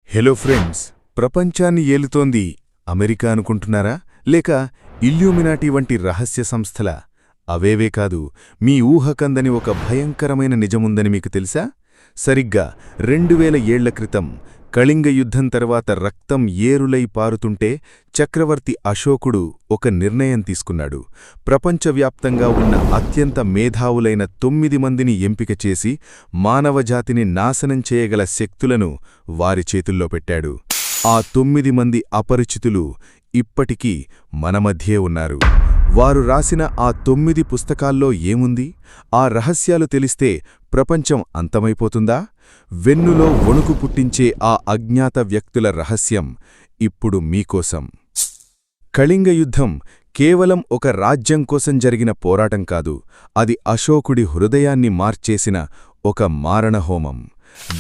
Hello friends, ప్రపంచాన్ని ఏలుతోంది America అనుకుంటున్నారా, లేక ఇల్యూమినాటీ వంటి రహస్య సంస్థల? అవేవే కాదు, మీ ఊహకందని ఒక భయంకరమైన నిజముందని మీకు తెలుసా? సరిగ్గా 2000 ఏళ్ల క్రితం కళింగ యుద్ధం తర్వాత రక్తం ఏరులై పారుతుంటే చక్రవర్తి అశోకుడు ఒక నిర్ణయం తీసుకున్నాడు. ప్రపంచవ్యాప్తంగా ఉన్న అత్యంత మేధావులైన 9 మందిని ఎంపిక చేసి మానవజాతిని నాశనం చేయగల శక్తులను వారి చేతుల్లో పెట్టాడు. ఆ 9 మంది అపరిచితులు ఇప్పటికీ మన మధ్యే ఉన్నారు. వారు రాసిన ఆ 9 పుస్తకాల్లో ఏముంది? ఆ రహస్యాలు తెలిస్తే ప్రపంచం అంతమైపోతుందా? వెన్నులో వణుకు పుట్టించే ఆ అజ్ఞాత వ్యక్తుల రహస్యం ఇప్పుడు మీకోసం. కళింగ యుద్ధం కేవలం ఒక రాజ్యం కోసం జరిగిన పోరాటం కాదు, అది అశోకుడి హృదయాన్ని మార్చేసిన ఒక మారణహోమం.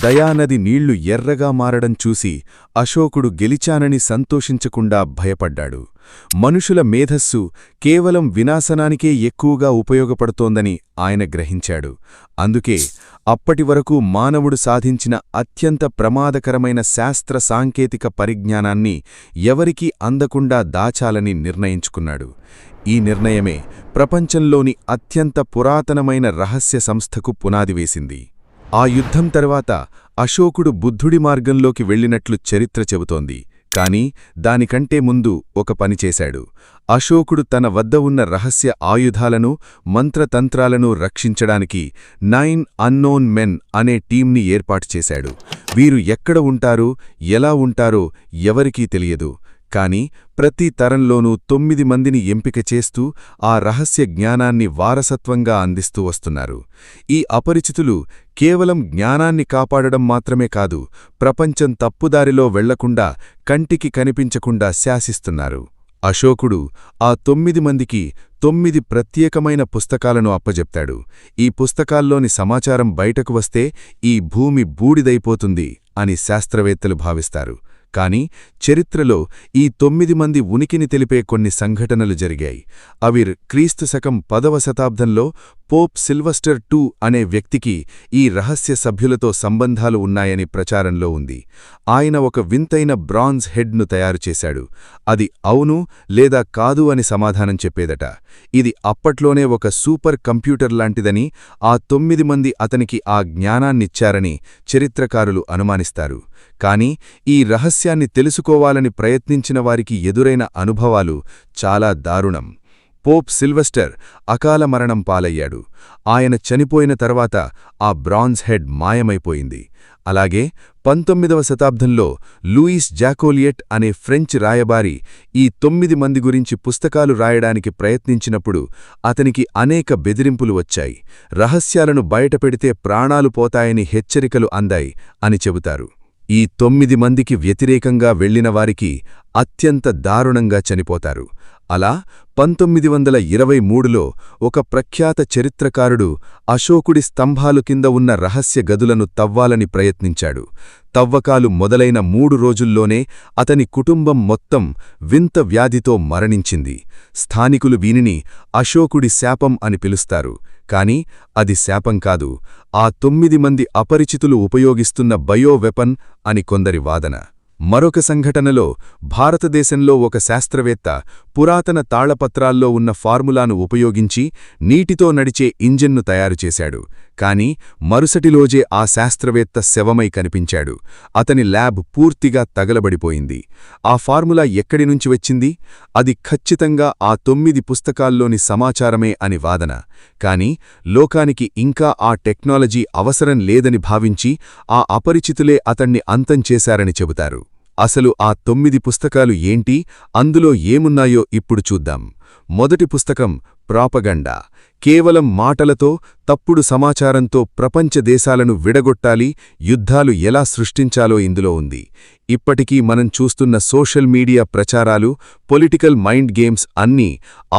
దయానది నీళ్లు ఎర్రగా మారడం చూసి అశోకుడు గెలిచానని సంతోషించకుండా భయపడ్డాడు. మనుషుల మేధస్సు కేవలం వినాశనానికే ఎక్కువగా ఉపయోగపడుతోందని ఆయన గ్రహించాడు. అందుకే అప్పటివరకు మానవుడు సాధించిన అత్యంత ప్రమాదకరమైన శాస్త్ర సాంకేతిక పరిజ్ఞానాన్ని ఎవరికీ అందకుండా దాచాలని నిర్ణయించుకున్నాడు. ఈ నిర్ణయమే ప్రపంచంలోని అత్యంత పురాతనమైన రహస్య సంస్థకు పునాది వేసింది. ఆ యుద్ధం తర్వాత అశోకుడు బుద్ధుడి మార్గంలోకి వెళ్ళినట్లు చరిత్ర చెబుతోంది. కాని దానికంటే ముందు ఒక పని చేశాడు. అశోకుడు తన వద్ద ఉన్న రహస్య ఆయుధాలను, మంత్రతంత్రాలను రక్షించడానికి 9 అన్నోన్ మెన్ అనే టీంని ఏర్పాటు చేశాడు. వీరు ఎక్కడ ఉంటారో, ఎలా ఉంటారో ఎవరికీ తెలియదు. కాని ప్రతి తరంలోనూ 9 మందిని ఎంపిక చేస్తూ ఆ రహస్య జ్ఞానాన్ని వారసత్వంగా అందిస్తూ వస్తున్నారు. ఈ అపరిచితులు కేవలం జ్ఞానాన్ని కాపాడడం మాత్రమే కాదు, ప్రపంచం తప్పుదారిలో వెళ్లకుండా, కంటికి కనిపించకుండా శాసిస్తున్నారు. అశోకుడు ఆ 9 మందికి 9 ప్రత్యేకమైన పుస్తకాలను అప్పజెప్తాడు. ఈ పుస్తకాల్లోని సమాచారం బయటకు వస్తే ఈ భూమి బూడిదైపోతుంది అని శాస్త్రవేత్తలు భావిస్తారు. కాని చరిత్రలో ఈ 9 మంది ఉనికిని తెలిపే కొన్ని సంఘటనలు జరిగాయి. అవి క్రీస్తు శకం 10వ శతాబ్దంలో పోప్ సిల్వెస్టర్ II అనే వ్యక్తికి ఈ రహస్య సభ్యులతో సంబంధాలు ఉన్నాయని ప్రచారంలో ఉంది. ఆయన ఒక వింతైన బ్రాంజ్ హెడ్ను తయారుచేశాడు. అది అవును లేదా కాదు అని సమాధానం చెప్పేదట. ఇది అప్పట్లోనే ఒక సూపర్ కంప్యూటర్ లాంటిదని, ఆ 9 మంది అతనికి ఆ జ్ఞానాన్నిచ్చారని చరిత్రకారులు అనుమానిస్తారు. కాని ఈ రహస్యాన్ని తెలుసుకోవాలని ప్రయత్నించిన వారికి ఎదురైన అనుభవాలు చాలా దారుణం. పోప్ సిల్వెస్టర్ అకాల మరణం పాలయ్యాడు. ఆయన చనిపోయిన తర్వాత ఆ బ్రాంజ్ హెడ్ మాయమైపోయింది. అలాగే 19వ శతాబ్దంలో లూయిస్ జాకోలియట్ అనే ఫ్రెంచ్ రాయబారి ఈ 9 మంది గురించి పుస్తకాలు రాయడానికి ప్రయత్నించినప్పుడు అతనికి అనేక బెదిరింపులు వచ్చాయి. రహస్యాలను బయటపెడితే ప్రాణాలు పోతాయని హెచ్చరికలు అందాయి అని చెబుతారు. ఈ 9 మందికి వ్యతిరేకంగా వెళ్లినవారికి అత్యంత దారుణంగా చనిపోతారు. అలా 1923లో ఒక ప్రఖ్యాత చరిత్రకారుడు అశోకుడి స్తంభాలు కింద ఉన్న రహస్య గదులను తవ్వాలని ప్రయత్నించాడు. తవ్వకాలు మొదలైన 3 రోజుల్లోనే అతని కుటుంబం మొత్తం వింత వ్యాధితో మరణించింది. స్థానికులు వీనిని అశోకుడి శాపం అని పిలుస్తారు. కాని అది శాపం కాదు, ఆ 9 మంది అపరిచితులు ఉపయోగిస్తున్న బయో వెపన్ అని కొందరి వాదన. మరొక సంఘటనలో భారతదేశంలో ఒక శాస్త్రవేత్త పురాతన తాళపత్రాల్లో ఉన్న ఫార్ములాను ఉపయోగించి నీటితో నడిచే ఇంజిన్ను తయారుచేశాడు. కాని మరుసటిలోజే ఆ శాస్త్రవేత్త శవమై కనిపించాడు. అతని ల్యాబ్ పూర్తిగా తగలబడిపోయింది. ఆ ఫార్ములా ఎక్కడినుంచి వచ్చింది? అది ఖచ్చితంగా ఆ 9 పుస్తకాల్లోని సమాచారమే అని వాదన. కాని లోకానికి ఇంకా ఆ టెక్నాలజీ అవసరం లేదని భావించి ఆ అపరిచితులే అతణ్ణి అంతం చేశారని చెబుతారు. అసలు ఆ 9 పుస్తకాలు ఏంటి, అందులో ఏమున్నాయో ఇప్పుడు చూద్దాం. మొదటి పుస్తకం ప్రాపగండా. కేవలం మాటలతో, తప్పుడు సమాచారంతో ప్రపంచ దేశాలను విడగొట్టాలి, యుద్ధాలు ఎలా సృష్టించాలో ఇందులో ఉంది. ఇప్పటికీ మనం చూస్తున్న సోషల్ మీడియా ప్రచారాలు, పొలిటికల్ మైండ్ గేమ్స్ అన్నీ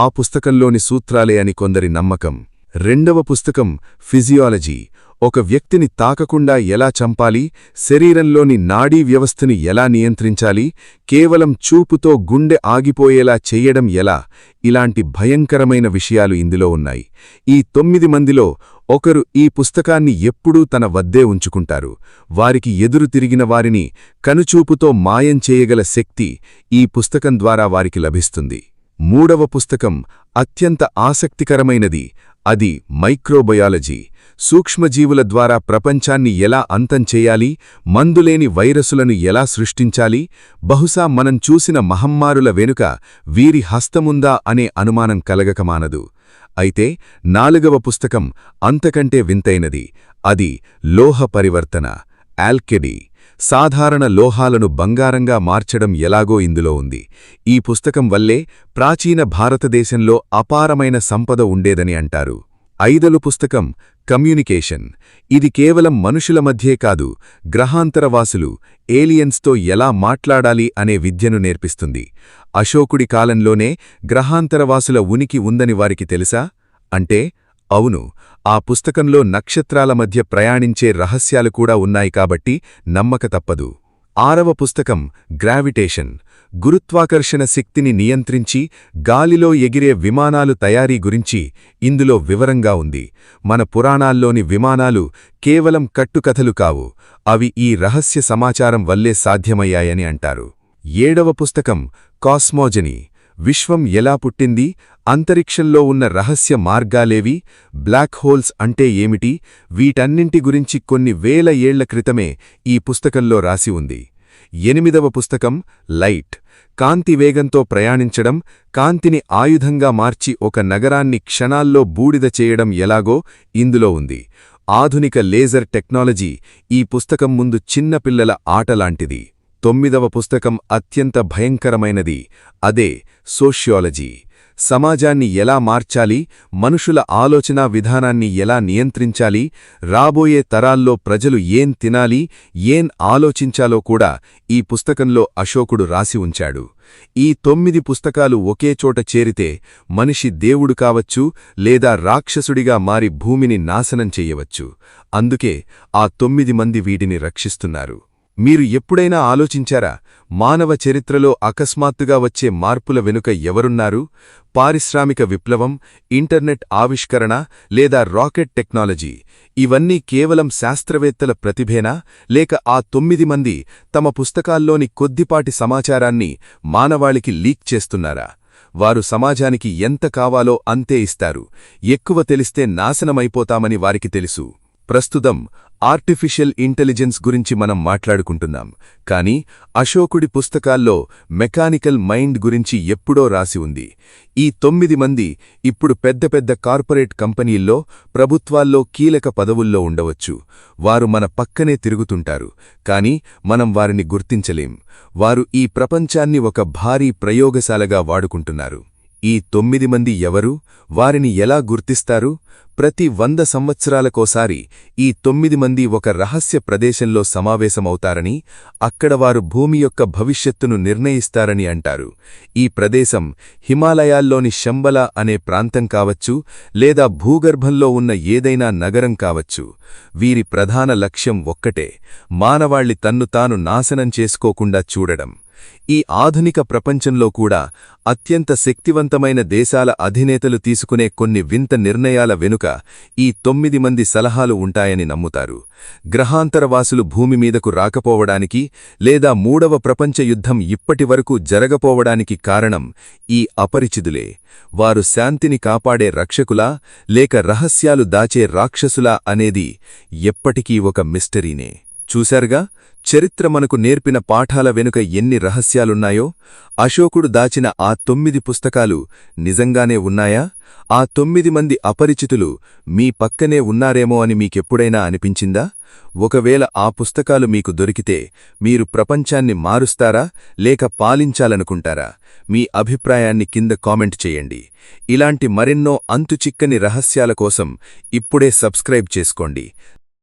ఆ పుస్తకంలోని సూత్రాలే అని కొందరి నమ్మకం. రెండవ పుస్తకం ఫిజియాలజీ. ఒక వ్యక్తిని తాకకుండా ఎలా చంపాలి, శరీరంలోని నాడీ వ్యవస్థని ఎలా నియంత్రించాలి, కేవలం చూపుతో గుండె ఆగిపోయేలా చెయ్యడం ఎలా, ఇలాంటి భయంకరమైన విషయాలు ఇందులో ఉన్నాయి. ఈ 9 మందిలో ఒకరు ఈ పుస్తకాన్ని ఎప్పుడూ తన వద్దే ఉంచుకుంటారు. వారికి ఎదురు తిరిగిన వారిని కనుచూపుతో మాయం చేయగల శక్తి ఈ పుస్తకం ద్వారా వారికి లభిస్తుంది. మూడవ పుస్తకం అత్యంత ఆసక్తికరమైనది. అది మైక్రోబయాలజీ. సూక్ష్మజీవుల ద్వారా ప్రపంచాన్ని ఎలా అంతం చేయాలి, మందులేని వైరసులను ఎలా సృష్టించాలి, బహుశా మనం చూసిన మహమ్మారుల వెనుక వీరి హస్తముందా అనే అనుమానం కలగకమానదు. అయితే నాలుగవ పుస్తకం అంతకంటే వింతైనది. అది లోహ పరివర్తన, ఆల్కెమీ. సాధారణ లోహాలను బంగారంగా మార్చడం ఎలాగో ఇందులో ఉంది. ఈ పుస్తకం వల్లే ప్రాచీన భారతదేశంలో అపారమైన సంపద ఉండేదని అంటారు. ఐదవ పుస్తకం కమ్యూనికేషన్. ఇది కేవలం మనుషుల మధ్యే కాదు, గ్రహాంతరవాసులు ఏలియన్స్తో ఎలా మాట్లాడాలి అనే విద్యను నేర్పిస్తుంది. అశోకుడి కాలంలోనే గ్రహాంతరవాసుల ఉనికి ఉందని వారికి తెలుసా? అంటే అవును, ఆ పుస్తకంలో నక్షత్రాల మధ్య ప్రయాణించే రహస్యాలు కూడా ఉన్నాయి కాబట్టి నమ్మక తప్పదు. ఆరవ పుస్తకం గ్రావిటేషన్. గురుత్వాకర్షణ శక్తిని నియంత్రించి గాలిలో ఎగిరే విమానాలు తయారీ గురించి ఇందులో వివరంగా ఉంది. మన పురాణాల్లోని విమానాలు కేవలం కట్టుకథలు కావు, అవి ఈ రహస్య సమాచారం వల్లే సాధ్యమయ్యాయని అంటారు. ఏడవ పుస్తకం కాస్మోజనీ. విశ్వం ఎలా పుట్టింది, అంతరిక్షంలో ఉన్న రహస్య మార్గాలేవి, బ్లాక్ హోల్స్ అంటే ఏమిటి, వీటన్నింటి గురించి కొన్ని వేల ఏళ్ల క్రితమే ఈ పుస్తకంలో రాసి ఉంది. ఎనిమిదవ పుస్తకం లైట్. కాంతి వేగంతో ప్రయాణించడం, కాంతిని ఆయుధంగా మార్చి ఒక నగరాన్ని క్షణాల్లో బూడిద చేయడం ఎలాగో ఇందులో ఉంది. ఆధునిక లేజర్ టెక్నాలజీ ఈ పుస్తకం ముందు చిన్నపిల్లల ఆటలాంటిది. తొమ్మిదవ పుస్తకం అత్యంత భయంకరమైనది. అదే సోషియాలజీ. సమాజాన్ని ఎలా మార్చాలి, మనుషుల ఆలోచనా విధానాన్ని ఎలా నియంత్రించాలి, రాబోయే తరాల్లో ప్రజలు ఏం తినాలి, ఏం ఆలోచించాలో కూడా ఈ పుస్తకంలో అశోకుడు రాసి ఉంచాడు. ఈ 9 పుస్తకాలు ఒకేచోట చేరితే మనిషి దేవుడు కావచ్చు, లేదా రాక్షసుడిగా మారి భూమిని నాశనం చెయ్యవచ్చు. అందుకే ఆ 9 మంది వీటిని రక్షిస్తున్నారు. మీరు ఎప్పుడైనా ఆలోచించారా, మానవ చరిత్రలో అకస్మాత్తుగా వచ్చే మార్పుల వెనుక ఎవరున్నారు? పారిశ్రామిక విప్లవం, ఇంటర్నెట్ ఆవిష్కరణ లేదా రాకెట్ టెక్నాలజీ, ఇవన్నీ కేవలం శాస్త్రవేత్తల ప్రతిభేనా, లేక ఆ 9 మంది తమ పుస్తకాల్లోని కొద్దిపాటి సమాచారాన్ని మానవాళికి లీక్ చేస్తున్నారా? వారు సమాజానికి ఎంత కావాలో అంతే ఇస్తారు. ఎక్కువ తెలిస్తే నాశనమైపోతామని వారికి తెలుసు. ప్రస్తుతం ఆర్టిఫిషియల్ ఇంటెలిజెన్స్ గురించి మనం మాట్లాడుకుంటున్నాం, కానీ అశోకుడి పుస్తకాల్లో మెకానికల్ మైండ్ గురించి ఎప్పుడో రాసి ఉంది. ఈ 9 మంది ఇప్పుడు పెద్ద పెద్ద కార్పొరేట్ కంపెనీల్లో, ప్రభుత్వాల్లో కీలక పదవుల్లో ఉండవచ్చు. వారు మన పక్కనే తిరుగుతుంటారు, కానీ మనం వారిని గుర్తించలేం. వారు ఈ ప్రపంచాన్ని ఒక భారీ ప్రయోగశాలగా వాడుకుంటున్నారు. ఈ 9 మంది ఎవరు? వారిని ఎలా గుర్తిస్తారు? ప్రతి 100 సంవత్సరాలకోసారి ఈ 9 మంది ఒక రహస్య ప్రదేశంలో సమావేశమవుతారని, అక్కడ వారు భూమి యొక్క భవిష్యత్తును నిర్ణయిస్తారని అంటారు. ఈ ప్రదేశం హిమాలయాల్లోని శంబల అనే ప్రాంతం కావచ్చు, లేదా భూగర్భంలో ఉన్న ఏదైనా నగరం కావచ్చు. వీరి ప్రధాన లక్ష్యం ఒక్కటే: మానవాళి తన్ను తాను నాశనం చేసుకోకుండా చూడడం. ఈ ఆధునిక ప్రపంచంలో కూడా అత్యంత శక్తివంతమైన దేశాల అధినేతలు తీసుకునే కొన్ని వింత నిర్ణయాల వెనుక ఈ 9 మంది సలహాలు ఉంటాయని నమ్ముతారు. గ్రహాంతరవాసులు భూమి మీదకు రాకపోవడానికి, లేదా 3వ ప్రపంచ యుద్ధం ఇప్పటివరకు జరగపోవడానికి కారణం ఈ అపరిచితులే. వారు శాంతిని కాపాడే రక్షకులా, లేక రహస్యాలు దాచే రాక్షసులా అనేది ఎప్పటికీ ఒక మిస్టరీనే. చూశారుగా, చరిత్ర మనకు నేర్పిన పాఠాల వెనుక ఎన్ని రహస్యాలున్నాయో. అశోకుడు దాచిన ఆ 9 పుస్తకాలు నిజంగానే ఉన్నాయా? ఆ 9 మంది అపరిచితులు మీ పక్కనే ఉన్నారేమో అని మీకెప్పుడైనా అనిపించిందా? ఒకవేళ ఆ పుస్తకాలు మీకు దొరికితే మీరు ప్రపంచాన్ని మారుస్తారా, లేక పాలించాలనుకుంటారా? మీ అభిప్రాయాన్ని కింద కామెంట్ చేయండి. ఇలాంటి మరెన్నో అంతుచిక్కని రహస్యాల కోసం ఇప్పుడే సబ్స్క్రైబ్ చేసుకోండి.